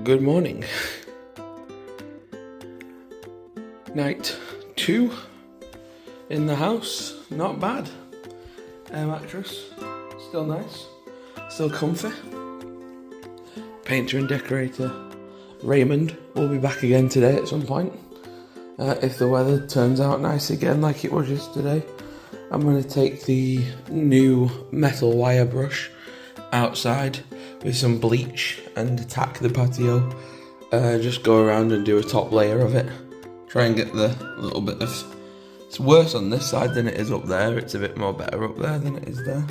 Good morning. Night 2 in the house. Not bad. Air mattress. Still nice. Still comfy. Painter and decorator Raymond will be back again today at some point. If the weather turns out nice again like it was yesterday, I'm going to take the new metal wire brush outside with some bleach and tack the patio. Just go around and do a top layer of it. Try and get the little bit of... It's worse on this side than it is up there. It's a bit more better up there than it is there.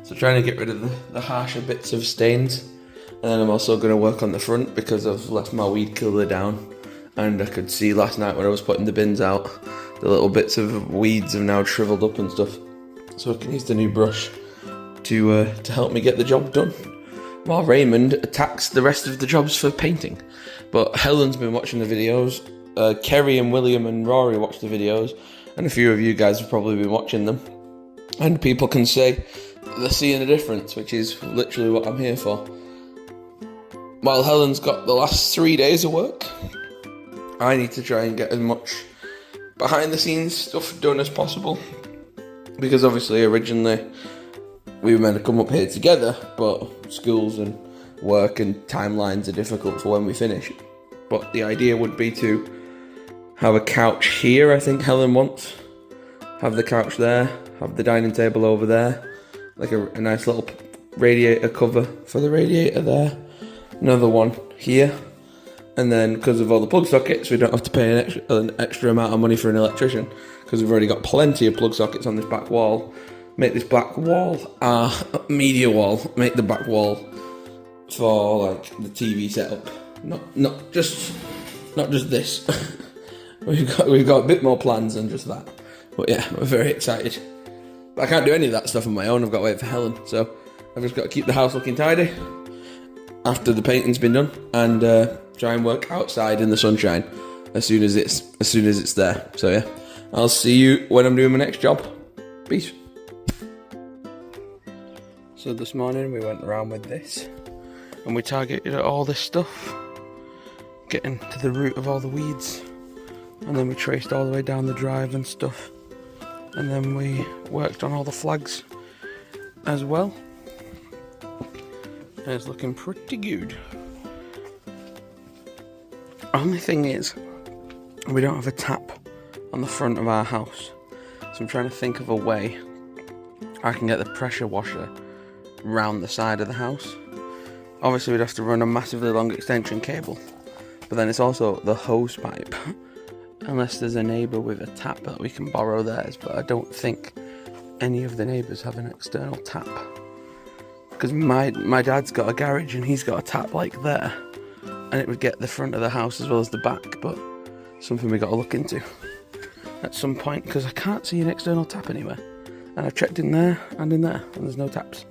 So trying to get rid of the harsher bits of stains. And then I'm also going to work on the front because I've left my weed killer down. And I could see last night when I was putting the bins out, the little bits of weeds have now shriveled up and stuff. So I can use the new brush to help me get the job done. While Raymond attacks the rest of the jobs for painting. But Helen's been watching the videos. Kerry and William and Rory watch the videos. And a few of you guys have probably been watching them. And people can say they're seeing a difference, which is literally what I'm here for. While Helen's got the last 3 days of work, I need to try and get as much behind the scenes stuff done as possible. Because obviously originally we were meant to come up here together, but schools and work and timelines are difficult for when we finish. But the idea would be to have a couch here, I think Helen wants. Have the couch there, have the dining table over there. Like a nice little radiator cover for the radiator there. Another one here. And then, because of all the plug sockets, we don't have to pay an extra amount of money for an electrician, because we've already got plenty of plug sockets on this back wall. Make this back wall our media wall. Make the back wall for like the TV setup. Not just this. we've got a bit more plans than just that. But yeah, we're very excited. But I can't do any of that stuff on my own. I've got to wait for Helen. So I've just got to keep the house looking tidy after the painting's been done, and try and work outside in the sunshine as soon as it's there. So yeah, I'll see you when I'm doing my next job. Peace. So this morning we went around with this and we targeted all this stuff, getting to the root of all the weeds, and then we traced all the way down the drive and stuff, and then we worked on all the flags as well. And it's looking pretty good. Only thing is, we don't have a tap on the front of our house. So I'm trying to think of a way I can get the pressure washer round the side of the house. Obviously we'd have to run a massively long extension cable. But then it's also the hose pipe. Unless there's a neighbour with a tap that we can borrow theirs. But I don't think any of the neighbours have an external tap. Because my dad's got a garage and he's got a tap like there, and it would get the front of the house as well as the back, but something we got to look into at some point, because I can't see an external tap anywhere, and I've checked in there and there's no taps,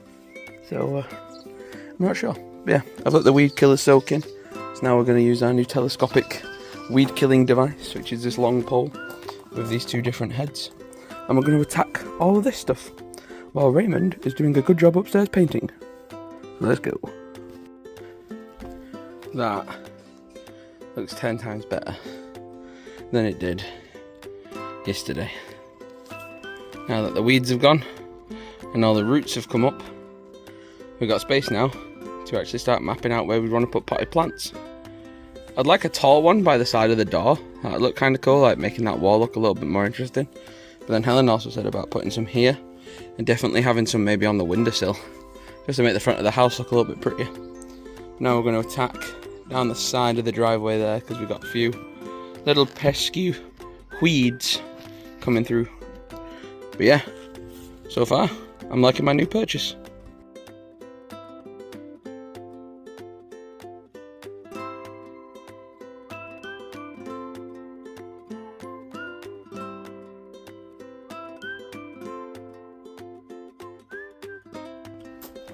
so I'm not sure. But yeah, I've let the weed killer soak in, so now we're going to use our new telescopic weed killing device, which is this long pole with these two different heads, and we're going to attack all of this stuff while Raymond is doing a good job upstairs painting. Let's go. That looks 10 times better than it did yesterday. Now that the weeds have gone and all the roots have come up, we've got space now to actually start mapping out where we want to put potted plants. I'd like a tall one by the side of the door. That would look kind of cool, like making that wall look a little bit more interesting. But then Helen also said about putting some here, and definitely having some maybe on the windowsill, just to make the front of the house look a little bit prettier. Now we're going to attack down the side of the driveway there, because we've got a few little pesky weeds coming through. But yeah, so far I'm liking my new purchase.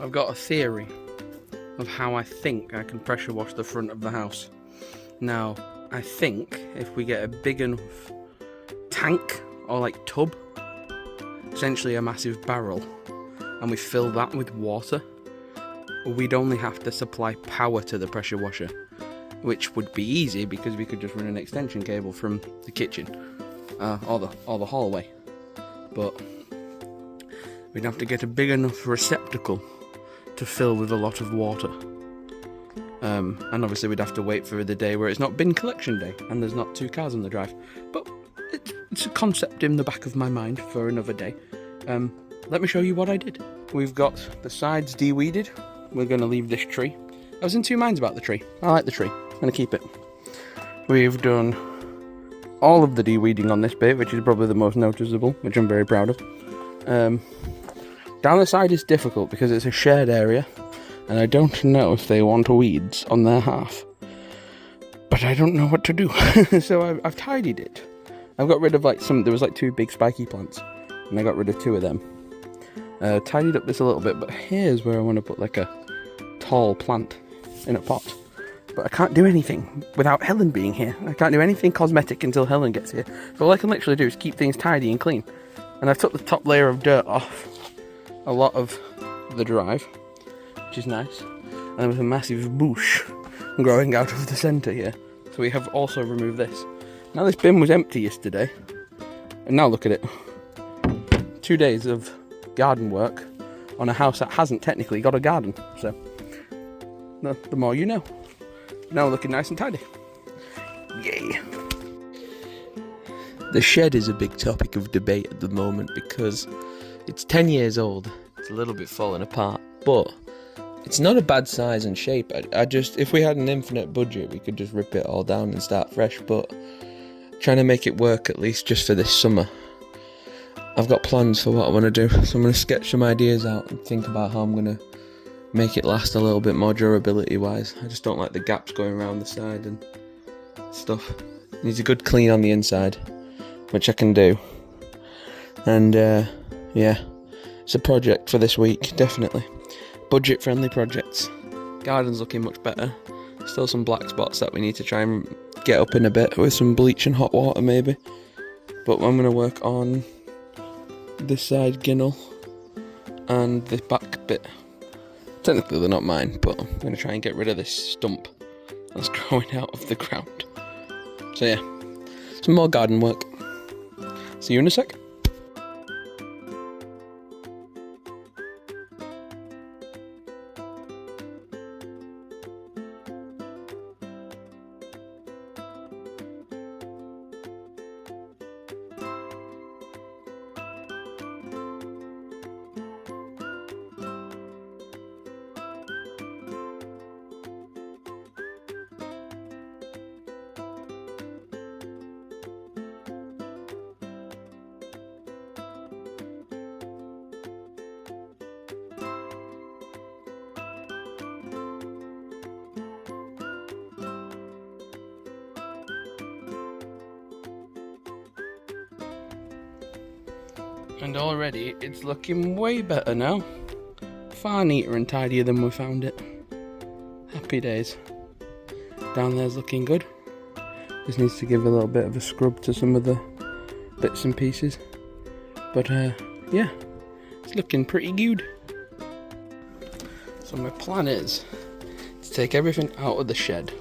I've got a theory of how I think I can pressure wash the front of the house. Now, I think if we get a big enough tank or like tub, essentially a massive barrel, and we fill that with water, we'd only have to supply power to the pressure washer. which would be easy because we could just run an extension cable from the kitchen or the hallway. But we'd have to get a big enough receptacle to fill with a lot of water. And obviously we'd have to wait for the day where it's not bin collection day and there's not 2 cars on the drive. But it's a concept in the back of my mind for another day. Let me show you what I did. We've got the sides de-weeded. We're going to leave this tree. I was in 2 minds about the tree. I like the tree. I'm going to keep it. We've done all of the de-weeding on this bit, which is probably the most noticeable, which I'm very proud of. Down the side is difficult because it's a shared area, and I don't know if they want weeds on their half. But I don't know what to do. So I've tidied it. I've got rid of there was 2 big spiky plants, and I got rid of 2 of them. Tidied up this a little bit, but here's where I want to put a tall plant in a pot. But I can't do anything without Helen being here. I can't do anything cosmetic until Helen gets here. So all I can literally do is keep things tidy and clean. And I've took the top layer of dirt off a lot of the drive, which is nice. And there was a massive bush growing out of the centre here. So we have also removed this. Now this bin was empty yesterday. And now look at it. 2 days of garden work on a house that hasn't technically got a garden. So the more you know. Now looking nice and tidy. Yay! The shed is a big topic of debate at the moment because it's 10 years old. It's a little bit falling apart, but it's not a bad size and shape. If we had an infinite budget, we could just rip it all down and start fresh, but trying to make it work at least just for this summer. I've got plans for what I want to do, so I'm going to sketch some ideas out and think about how I'm going to make it last a little bit more durability wise. I just don't like the gaps going around the side and stuff. It needs a good clean on the inside, which I can do. And yeah, it's a project for this week, definitely. Budget friendly projects. Garden's looking much better. Still some black spots that we need to try and get up in a bit with some bleach and hot water maybe. But I'm going to work on this side ginnel and the back bit. Technically they're not mine, but I'm going to try and get rid of this stump that's growing out of the ground. So yeah, some more garden work. See you in a sec. And already it's looking way better now. Far neater and tidier than we found it. Happy days. Down there's looking good. Just needs to give a little bit of a scrub to some of the bits and pieces. But yeah, it's looking pretty good. So my plan is to take everything out of the shed,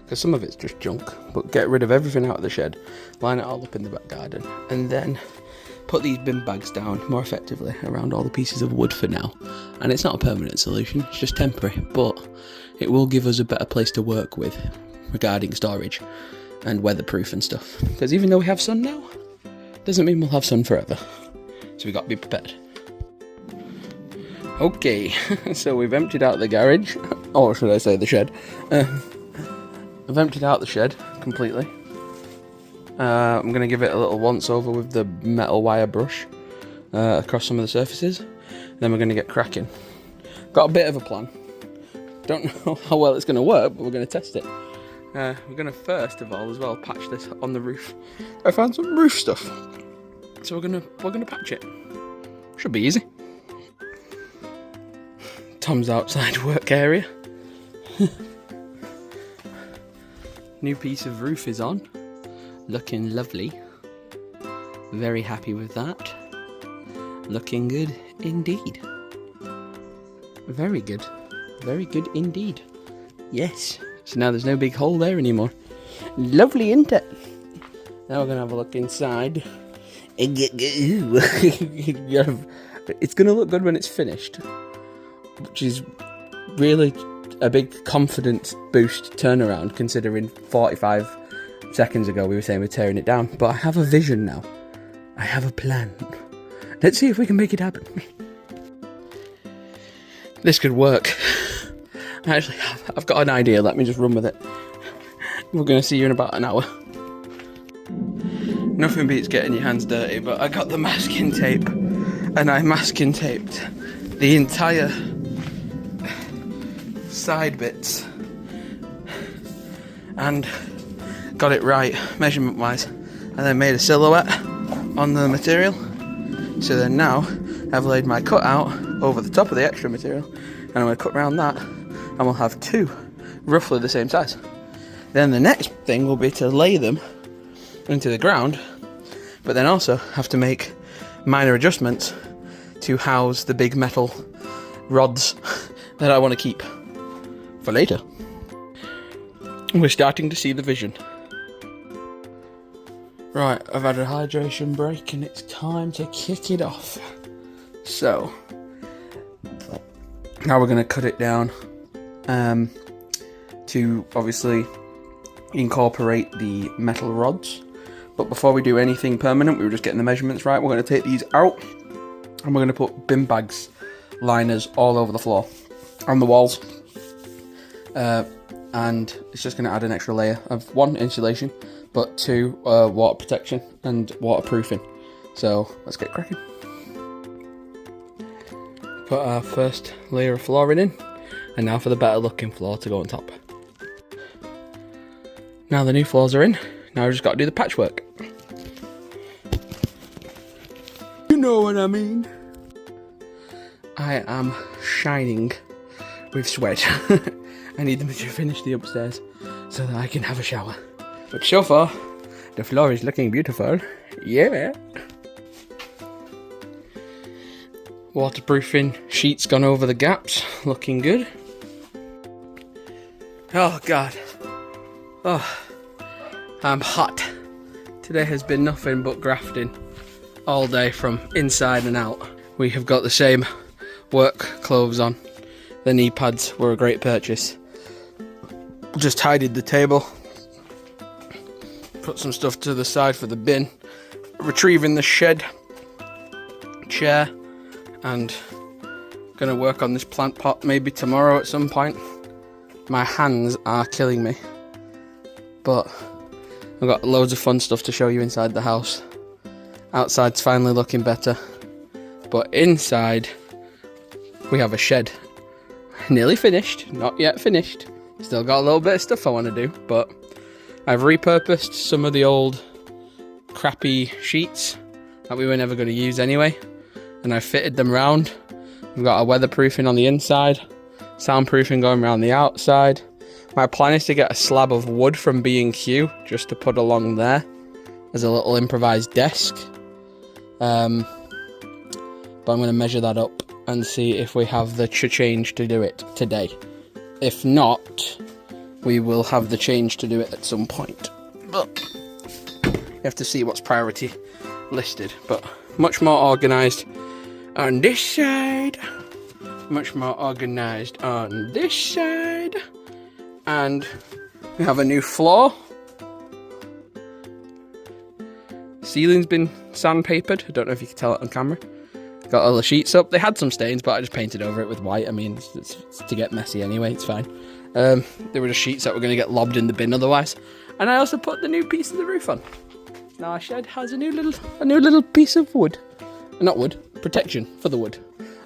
because some of it's just junk, but get rid of everything out of the shed, line it all up in the back garden, and then put these bin bags down more effectively around all the pieces of wood for now. And it's not a permanent solution, it's just temporary, but it will give us a better place to work with regarding storage and weatherproof and stuff. Because even though we have sun now, doesn't mean we'll have sun forever. So we've got to be prepared. Okay, so we've emptied out the garage, or should I say the shed. I've emptied out the shed completely. I'm going to give it a little once over with the metal wire brush across some of the surfaces. Then we're going to get cracking. Got a bit of a plan. Don't know how well it's going to work, but we're going to test it. We're going to first of all as well patch this on the roof. I found some roof stuff, so we're going to patch it. Should be easy. Tom's outside work area. New piece of roof is on. Looking lovely. Very happy with that. Looking good indeed. Very good. Very good indeed. Yes, So now there's no big hole there anymore. Lovely, isn't it? Now we're going to have a look inside. It's going to look good when it's finished, which is really a big confidence boost turnaround, considering 45 seconds ago we were saying we're tearing it down. But I have a vision now. I have a plan. Let's see if we can make it happen. This could work. Actually, I've got an idea. Let me just run with it. We're going to see you in about an hour. Nothing beats getting your hands dirty, but I got the masking tape and I masking taped the entire side bits and got it right measurement wise, and then made a silhouette on the material. So then now I've laid my cutout over the top of the extra material, and I'm going to cut around that, and we'll have two roughly the same size. Then the next thing will be to lay them into the ground, but then also have to make minor adjustments to house the big metal rods that I want to keep for later. We're starting to see the vision. Right, I've had a hydration break and it's time to kick it off. So, now we're going to cut it down to obviously incorporate the metal rods. But before we do anything permanent, we were just getting the measurements right. We're going to take these out and we're going to put bin bags, liners all over the floor, on the walls. And it's just going to add an extra layer of 1, insulation, but 2, water protection and waterproofing. So let's get cracking. Put our first layer of flooring in, and now for the better looking floor to go on top. Now the new floors are in, now we've just got to do the patchwork. You know what I mean? I am shining with sweat. I need them to finish the upstairs so that I can have a shower. But so far, the floor is looking beautiful. Yeah. Waterproofing sheets gone over the gaps, looking good. Oh God. Oh, I'm hot. Today has been nothing but grafting all day from inside and out. We have got the same work clothes on. The knee pads were a great purchase. Just tidied the table. Put some stuff to the side for the bin. Retrieving the shed chair. And gonna work on this plant pot maybe tomorrow at some point. My hands are killing me. But I've got loads of fun stuff to show you inside the house. Outside's finally looking better. But inside, we have a shed. Nearly finished, not yet finished. Still got a little bit of stuff I want to do, but I've repurposed some of the old crappy sheets that we were never going to use anyway, and I've fitted them round. We've got a weatherproofing on the inside, soundproofing going around the outside. My plan is to get a slab of wood from B&Q just to put along there as a little improvised desk. But I'm going to measure that up and see if we have the change to do it today. If not, we will have the change to do it at some point. But you have to see what's priority listed. But much more organised on this side. Much more organised on this side. And we have a new floor. Ceiling's been sandpapered. I don't know if you can tell it on camera. Got all the sheets up. They had some stains, but I just painted over it with white. I mean, it's to get messy anyway, it's fine. There were just sheets that were going to get lobbed in the bin otherwise. And I also put the new piece of the roof on. Now our shed has a new little piece of wood. Not wood, protection for the wood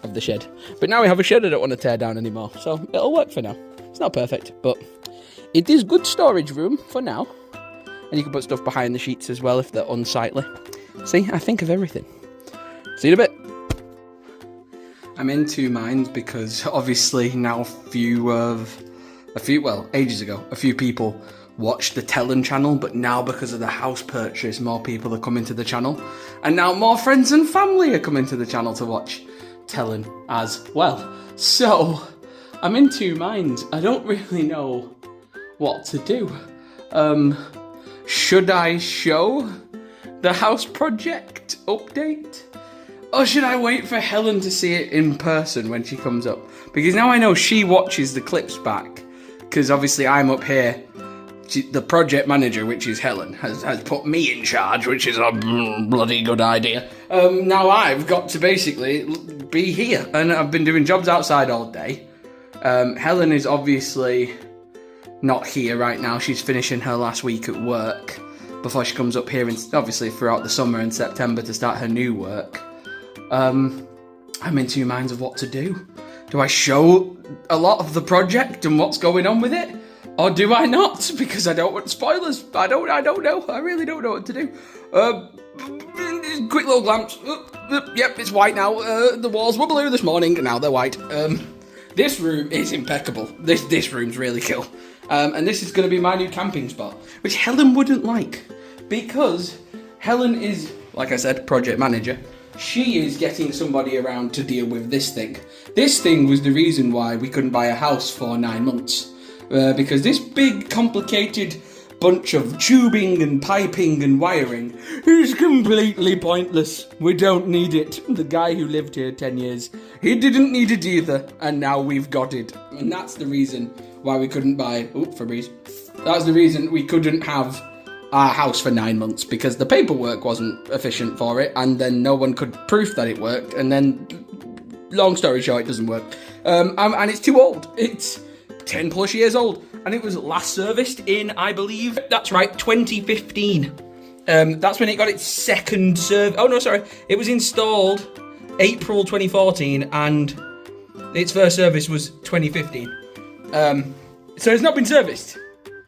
of the shed. But now we have a shed I don't want to tear down anymore, so it'll work for now. It's not perfect, but it is good storage room for now. And you can put stuff behind the sheets as well if they're unsightly. See, I think of everything. See you in a bit. I'm in two minds because obviously now ages ago, a few people watched the Tellen channel, but now because of the house purchase, more people are coming to the channel. And now more friends and family are coming to the channel to watch Tellen as well. So, I'm in two minds. I don't really know what to do. Should I show the house project update? Or should I wait for Helen to see it in person when she comes up? Because now I know she watches the clips back. Because obviously I'm up here. The project manager, which is Helen, has put me in charge, which is a bloody good idea. Now I've got to basically be here. And I've been doing jobs outside all day. Helen is obviously not here right now. She's finishing her last week at work before she comes up here, and obviously throughout the summer and September to start her new work. I'm in two minds of what to do. Do I show a lot of the project and what's going on with it? Or do I not? Because I don't want spoilers. I don't know. I really don't know what to do. Quick little glance. Yep, it's white now. The walls were blue this morning, and now they're white. This room is impeccable. This room's really cool. And this is going to be my new camping spot, which Helen wouldn't like. Because Helen is, like I said, project manager. She is getting somebody around to deal with this thing. This thing was the reason why we couldn't buy a house for 9 months. Because this big, complicated bunch of tubing and piping and wiring is completely pointless. We don't need it. The guy who lived here 10 years, he didn't need it either, and now we've got it. And that's the reason why we couldn't buy... Febreze. That's the reason we couldn't have our house for 9 months, because the paperwork wasn't efficient for it, and then no one could prove that it worked, and then, long story short, it doesn't work. And it's too old. It's 10 plus years old, and it was last serviced in, I believe, that's right, 2015. That's when it got its second service. Oh no, sorry, it was installed April 2014, and its first service was 2015. So it's not been serviced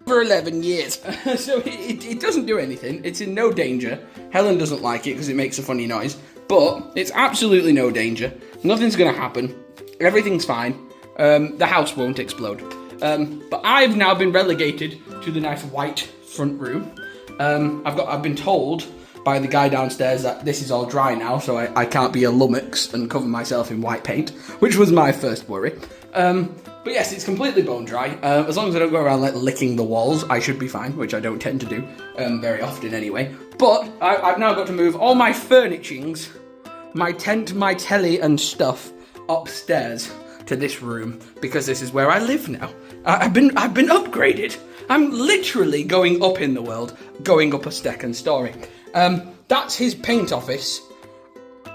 for 11 years. So it doesn't do anything. It's in no danger. Helen doesn't like it because it makes a funny noise, but it's absolutely no danger. Nothing's going to happen. Everything's fine. The house won't explode. But I've now been relegated to the nice white front room. I've been told by the guy downstairs that this is all dry now, so I can't be a lummox and cover myself in white paint, which was my first worry. But yes, it's completely bone dry. As long as I don't go around like licking the walls, I should be fine, which I don't tend to do very often anyway. But I've now got to move all my furnishings, my tent, my telly and stuff upstairs to this room, because this is where I live now. I've been upgraded. I'm literally going up in the world, going up a second story. That's his paint office.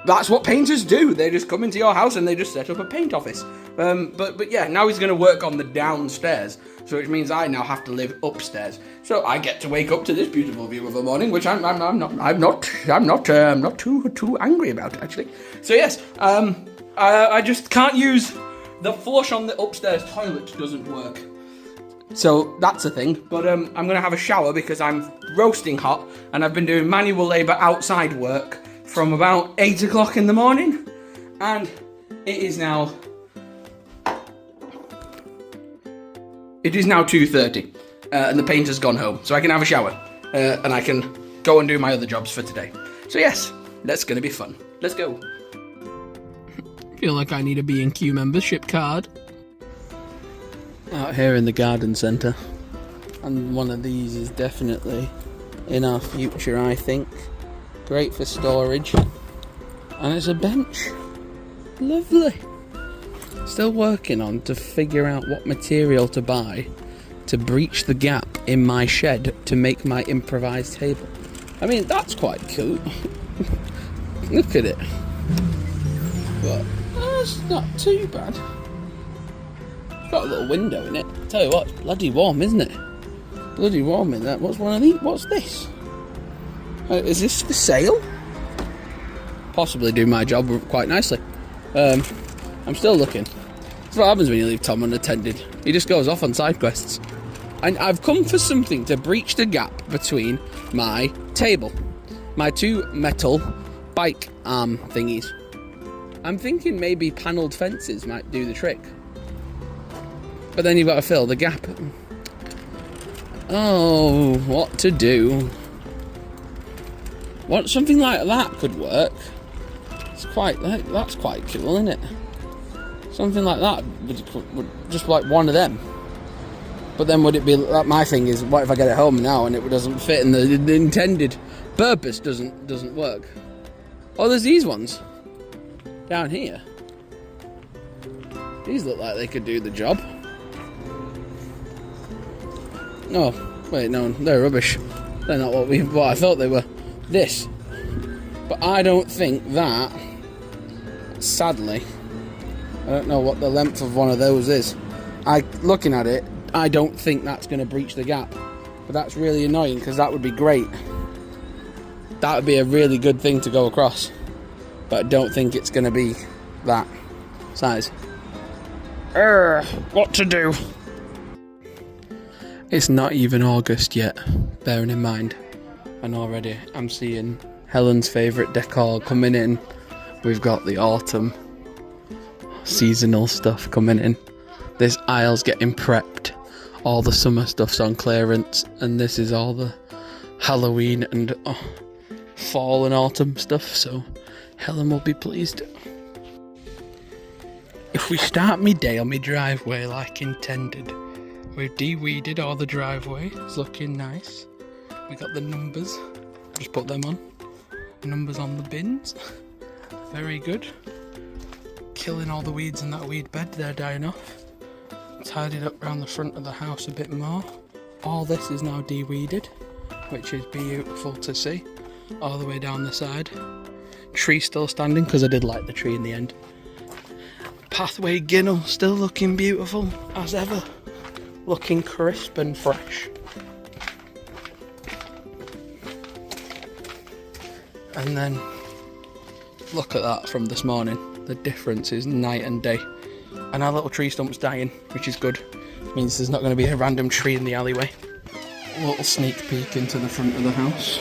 That's what painters do. They just come into your house and they just set up a paint office. But yeah, now he's going to work on the downstairs, so which means I now have to live upstairs. So I get to wake up to this beautiful view of the morning, which I'm not too angry about actually. So yes, I just can't use the flush on the upstairs toilet doesn't work. So that's a thing, but I'm going to have a shower because I'm roasting hot, and I've been doing manual labour outside work from about 8 o'clock in the morning, and it is now 2:30, and the painter's gone home, so I can have a shower, and I can go and do my other jobs for today. So yes, that's going to be fun. Let's go. Feel like I need a B&Q membership card. Out here in the garden centre, and one of these is definitely in our future, I think. Great for storage, and it's a bench. Lovely. Still working on to figure out what material to buy to breach the gap in my shed to make my improvised table. I mean, that's quite cool. Look at it. But that's not too bad. Got a little window in it. Tell you what, it's bloody warm, isn't it? Bloody warm in that. What's one of these? What's this? Is this for sale? Possibly do my job quite nicely. I'm still looking. That's what happens when you leave Tom unattended. He just goes off on side quests. And I've come for something to breach the gap between my table, my two metal bike arm thingies. I'm thinking maybe panelled fences might do the trick. But then you've got to fill the gap. Oh, what to do? What, something like that could work. It's that's quite cool, isn't it? Something like that would just like one of them. But then would it be, my thing is, what if I get it home now and it doesn't fit and the intended purpose doesn't work? Oh, there's these ones down here. These look like they could do the job. Oh, wait, no, they're rubbish. They're not what I thought they were. This. But I don't think that, sadly, I don't know what the length of one of those is. Looking at it, I don't think that's going to breach the gap. But that's really annoying because that would be great. That would be a really good thing to go across. But I don't think it's going to be that size. What to do? It's not even August yet, bearing in mind. And already I'm seeing Helen's favourite decor coming in. We've got the autumn seasonal stuff coming in. This aisle's getting prepped. All the summer stuff's on clearance. And this is all the Halloween and fall and autumn stuff. So Helen will be pleased. If we start me day on my driveway like intended, we've de-weeded all the driveway. It's looking nice. We got the numbers. Just put them on. Numbers on the bins. Very good. Killing all the weeds in that weed bed. They're dying off. Tidied up around the front of the house a bit more. All this is now de-weeded, which is beautiful to see. All the way down the side. Tree still standing because I did like the tree in the end. Pathway ginnel still looking beautiful as ever. Looking crisp and fresh. And then look at that from this morning. The difference is night and day. And our little tree stump's dying, which is good. It means there's not going to be a random tree in the alleyway. A little sneak peek into the front of the house.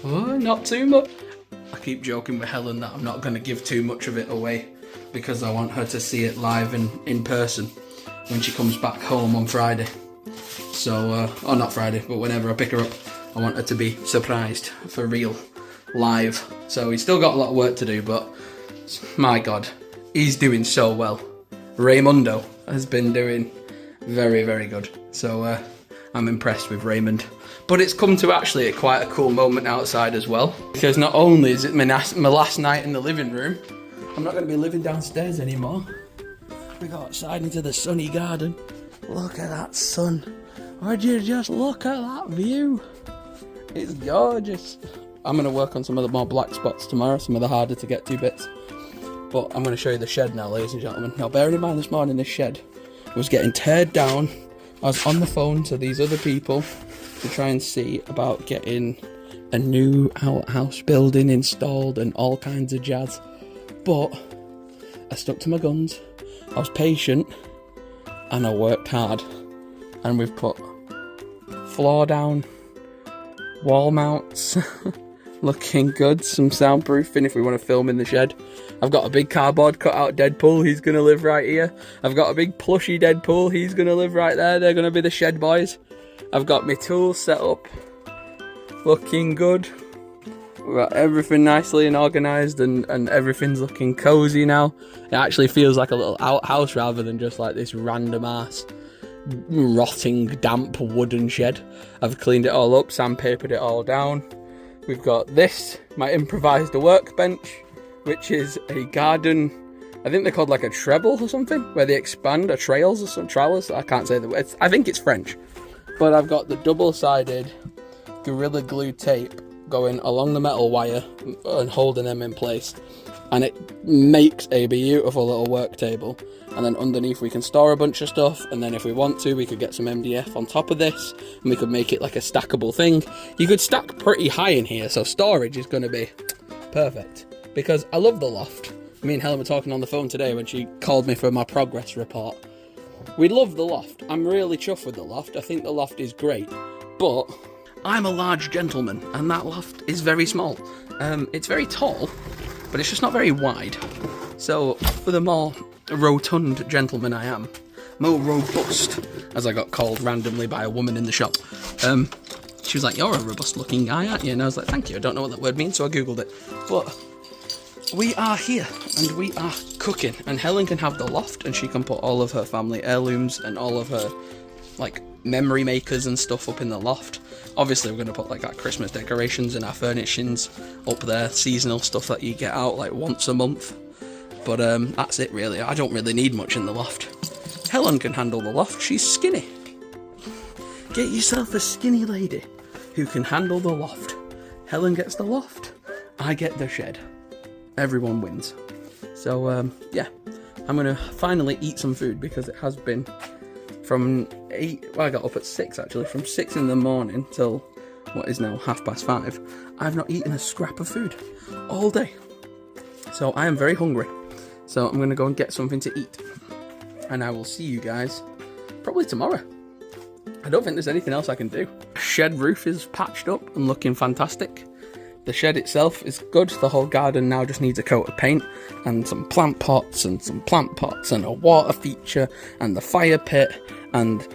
Oh, not too much. I keep joking with Helen that I'm not going to give too much of it away because I want her to see it live and in person when she comes back home on Friday. So, or not Friday, but whenever I pick her up, I want her to be surprised for real, live. So he's still got a lot of work to do, but my God, he's doing so well. Raymundo has been doing very, very good. So I'm impressed with Raymond. But it's come to actually quite a cool moment outside as well. Because not only is it my last night in the living room, I'm not going to be living downstairs anymore. We go outside into the sunny garden. Look at that sun. Would you just look at that view? It's gorgeous. I'm going to work on some of the more black spots tomorrow, some of the harder to get to bits. But I'm going to show you the shed now, ladies and gentlemen. Now, bearing in mind this morning, this shed was getting teared down. I was on the phone to these other people to try and see about getting a new outhouse building installed and all kinds of jazz. But I stuck to my guns. I was patient and I worked hard. And we've put floor down, wall mounts, looking good, some soundproofing if we want to film in the shed. I've got a big cardboard cut out Deadpool, he's going to live right here. I've got a big plushy Deadpool, he's going to live right there, they're going to be the shed boys. I've got my tools set up, looking good. We've got everything nicely and organised and everything's looking cosy now. It actually feels like a little outhouse rather than just like this random ass rotting damp wooden shed. I've cleaned it all up, sandpapered it all down. We've got this, my improvised workbench, which is a garden, I think they're called like a treble or something, where they expand, or trails or some trellis, I can't say the word, I think it's French. But I've got the double-sided Gorilla Glue tape going along the metal wire and holding them in place. And it makes a beautiful little work table. And then underneath we can store a bunch of stuff, and then if we want to, we could get some MDF on top of this, and we could make it like a stackable thing. You could stack pretty high in here, so storage is going to be perfect. Because I love the loft. Me and Helen were talking on the phone today when she called me for my progress report. We love the loft. I'm really chuffed with the loft. I think the loft is great. But I'm a large gentleman, and that loft is very small. It's very tall, but it's just not very wide. So for the more rotund gentleman I am, more robust, as I got called randomly by a woman in the shop. She was like, "You're a robust looking guy, aren't you?" And I was like, "Thank you, I don't know what that word means," so I googled it. But we are here, and we are cooking, and Helen can have the loft, and she can put all of her family heirlooms and all of her like memory makers and stuff up in the loft. Obviously, we're going to put like our Christmas decorations and our furnishings up there, seasonal stuff that you get out like once a month. But that's it really. I don't really need much in the loft. Helen can handle the loft. She's skinny. Get yourself a skinny lady who can handle the loft. Helen gets the loft. I get the shed. Everyone wins. So yeah, I'm going to finally eat some food because it has been from 8, well, I got up at 6 actually, from 6 in the morning till what is now 5:30. I've not eaten a scrap of food all day. So I am very hungry. So I'm going to go and get something to eat. And I will see you guys probably tomorrow. I don't think there's anything else I can do. Shed roof is patched up and looking fantastic. The shed itself is good. The whole garden now just needs a coat of paint and some plant pots and a water feature and the fire pit and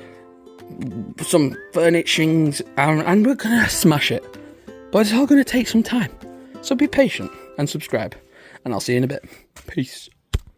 some furnishings, and we're gonna smash it. But it's all gonna take some time. So be patient and subscribe, and I'll see you in a bit. Peace.